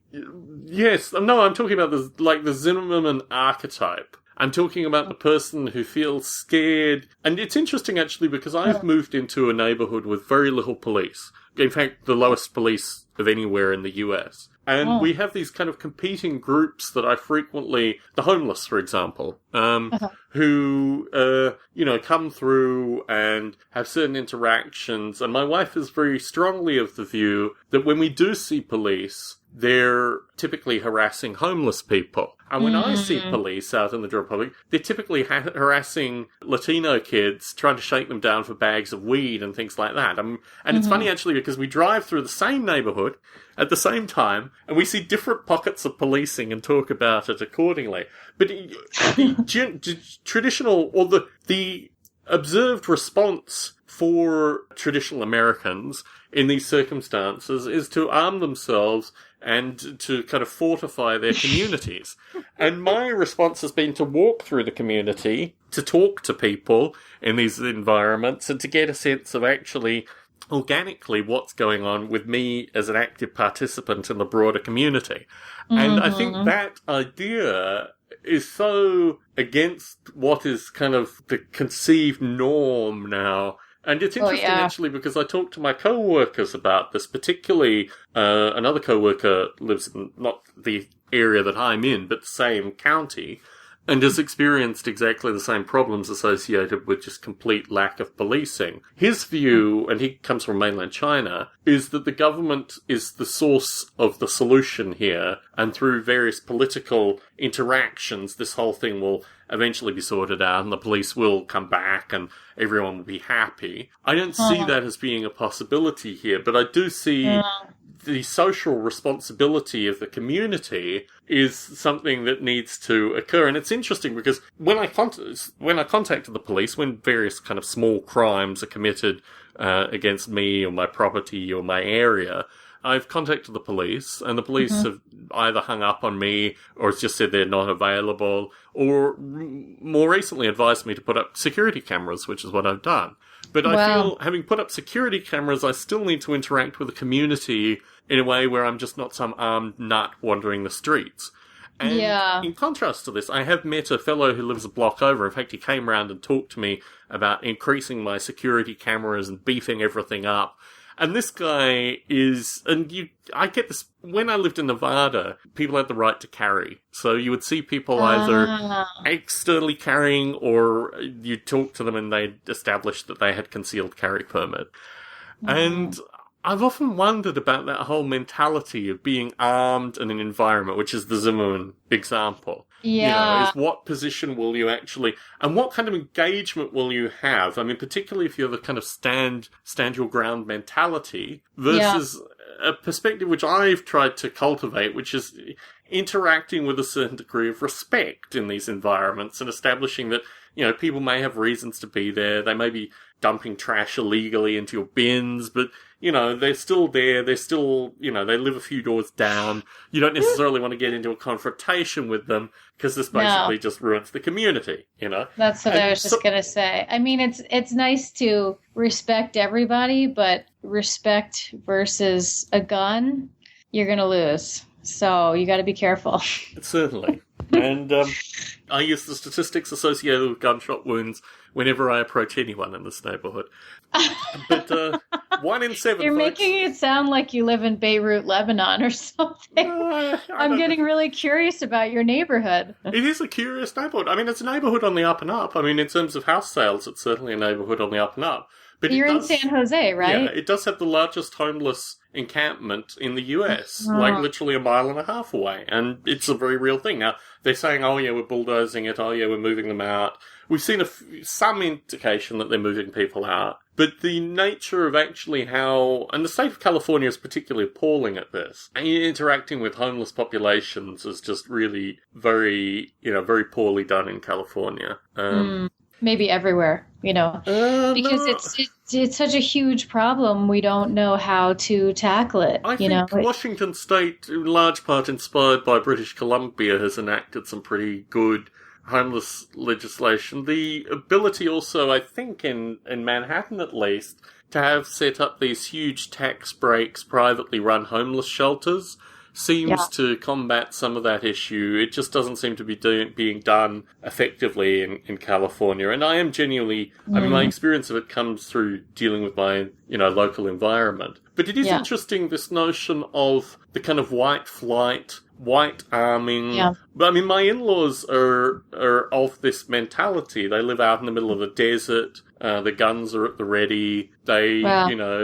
talking about the Zimmerman archetype. I'm talking about the person who feels scared. And it's interesting, actually, because I've moved into a neighborhood with very little police. In fact, the lowest police of anywhere in the US. And we have these kind of competing groups that I frequently, the homeless, for example, who, come through and have certain interactions. And my wife is very strongly of the view that when we do see police, they're typically harassing homeless people. And when I see police out in the general public, they're typically harassing Latino kids, trying to shake them down for bags of weed and things like that. And it's funny, actually, because we drive through the same neighborhood at the same time, and we see different pockets of policing and talk about it accordingly. But the traditional, or the observed response for traditional Americans in these circumstances is to arm themselves and to kind of fortify their communities. And my response has been to walk through the community, to talk to people in these environments, and to get a sense of actually organically what's going on with me as an active participant in the broader community. And I think that idea is so against what is kind of the conceived norm now. And it's interesting, actually, because I talked to my co-workers about this, particularly another co-worker lives in not the area that I'm in, but the same county, and has experienced exactly the same problems associated with just complete lack of policing. His view, and he comes from mainland China, is that the government is the source of the solution here, and through various political interactions, this whole thing will eventually be sorted out, and the police will come back, and everyone will be happy. I don't see that as being a possibility here, but I do see the social responsibility of the community is something that needs to occur. And it's interesting because when I contacted the police, when various kind of small crimes are committed against me or my property or my area, I've contacted the police, and the police have either hung up on me or has just said they're not available, or more recently advised me to put up security cameras, which is what I've done. But I feel, having put up security cameras, I still need to interact with the community in a way where I'm just not some armed nut wandering the streets. And in contrast to this, I have met a fellow who lives a block over. In fact, he came round and talked to me about increasing my security cameras and beefing everything up. And this guy is, I get this, when I lived in Nevada, people had the right to carry. So you would see people either externally carrying, or you talk to them and they'd establish that they had concealed carry permit. And I've often wondered about that whole mentality of being armed in an environment, which is the Zimmerman example. Is what position will you actually, and what kind of engagement will you have? I mean, particularly if you're the kind of stand your ground mentality versus a perspective which I've tried to cultivate, which is interacting with a certain degree of respect in these environments and establishing that, people may have reasons to be there. They may be dumping trash illegally into your bins, but, they're still there. They're still, they live a few doors down. You don't necessarily want to get into a confrontation with them because this basically just ruins the community, That's what I was just going to say. I mean, it's nice to respect everybody, but respect versus a gun, you're going to lose. So you got to be careful. Certainly. And I use the statistics associated with gunshot wounds whenever I approach anyone in this neighborhood. But 1 in 7 You're folks, making it sound like you live in Beirut, Lebanon or something. I'm getting really curious about your neighborhood. It is a curious neighborhood. I mean, it's a neighborhood on the up and up. I mean, in terms of house sales, it's certainly a neighborhood on the up and up. But you're in San Jose, right? Yeah, it does have the largest homeless encampment in the US, like literally a mile and a half away. And it's a very real thing. Now, they're saying, we're bulldozing it, we're moving them out. We've seen some indication that they're moving people out. But the nature of actually how, and the state of California is particularly appalling at this, and interacting with homeless populations is just really very, very poorly done in California. Maybe everywhere, because it's such a huge problem. We don't know how to tackle it. I think Washington State, in large part inspired by British Columbia, has enacted some pretty good homeless legislation. The ability also, I think, in Manhattan at least, to have set up these huge tax breaks, privately run homeless shelters, seems to combat some of that issue. It just doesn't seem to be being done effectively in California. And I am genuinely, I mean, my experience of it comes through dealing with my, local environment. But it is interesting, this notion of the kind of white flight, white arming. Yeah. But I mean, my in-laws are of this mentality. They live out in the middle of the desert. The guns are at the ready. They,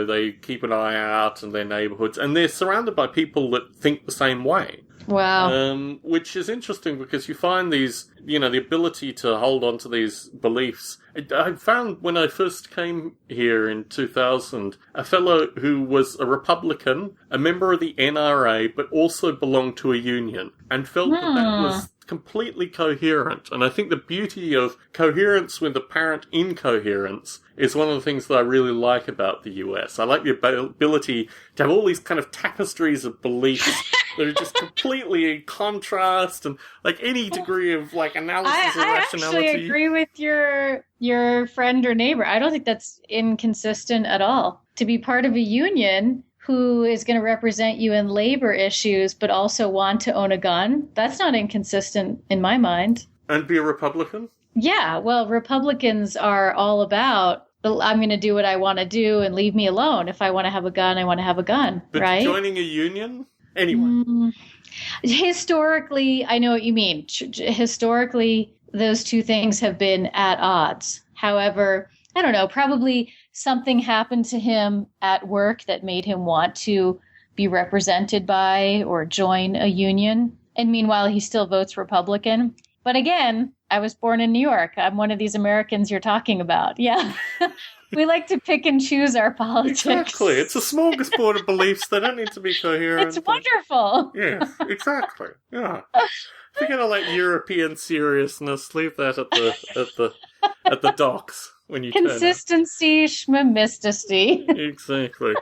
they keep an eye out in their neighborhoods. And they're surrounded by people that think the same way. Wow. Which is interesting because you find these, the ability to hold on to these beliefs. I found when I first came here in 2000, a fellow who was a Republican, a member of the NRA, but also belonged to a union, and felt that was completely coherent. And I think the beauty of coherence with apparent incoherence is one of the things that I really like about the US. I like the ability to have all these kind of tapestries of beliefs that are just completely in contrast, and like any degree of like analysis or rationality. I actually agree with your friend or neighbor. I don't think that's inconsistent at all. To be part of a union who is going to represent you in labor issues but also want to own a gun, that's not inconsistent in my mind. And be a Republican? Yeah, well, Republicans are all about, I'm going to do what I want to do and leave me alone. If I want to have a gun, I want to have a gun, but right? Joining a union? Anyway. Historically, I know what you mean. Historically, those two things have been at odds. However, I don't know, probably something happened to him at work that made him want to be represented by or join a union. And meanwhile, he still votes Republican. But again, I was born in New York. I'm one of these Americans you're talking about. Yeah. We like to pick and choose our politics. Exactly. It's a smorgasbord of beliefs. They don't need to be coherent. It's wonderful. Yes, exactly. Yeah. If you're gonna let European seriousness, leave that at the docks when you consistency, schmamisticity. Exactly.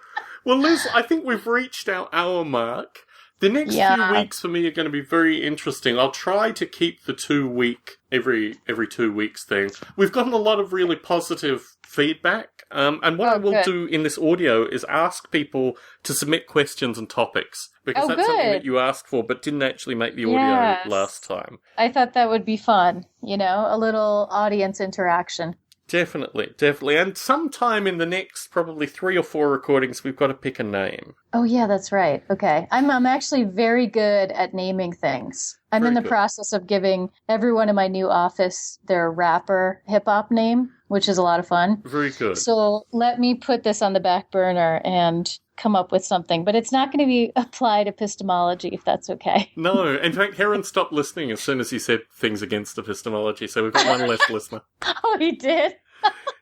Well, Liz, I think we've reached our hour mark. The next few weeks for me are going to be very interesting. I'll try to keep the 2 week, every 2 weeks thing. We've gotten a lot of really positive feedback. And what I will do in this audio is ask people to submit questions and topics. Because that's something that you asked for, but didn't actually make the audio last time. I thought that would be fun. A little audience interaction. Definitely. And sometime in the next probably 3 or 4 recordings, we've got to pick a name. Oh, yeah, that's right. Okay. I'm actually very good at naming things. I'm in the process of giving everyone in my new office their rapper hip-hop name, which is a lot of fun. Very good. So let me put this on the back burner and come up with something. But it's not going to be applied epistemology, if that's okay. No. In fact, Heron stopped listening as soon as he said things against epistemology, so we've got one less listener. Oh, he did?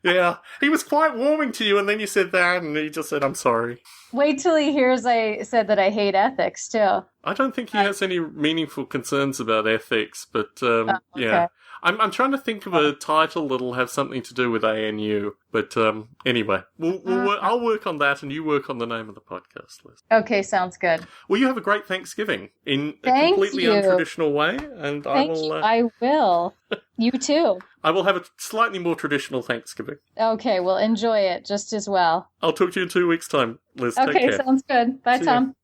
Yeah, he was quite warming to you, and then you said that, and he just said, I'm sorry. Wait till he hears I said that I hate ethics, too. I don't think he has any meaningful concerns about ethics, but, yeah. I'm trying to think of a title that'll have something to do with ANU, but anyway, I'll work on that, and you work on the name of the podcast list. Okay, sounds good. Well, you have a great Thanksgiving in a completely untraditional way, and I will. You too. I will have a slightly more traditional Thanksgiving. Okay, well, enjoy it just as well. I'll talk to you in 2 weeks' time, Liz. Okay, take care. Sounds good. Bye, See Tom. you.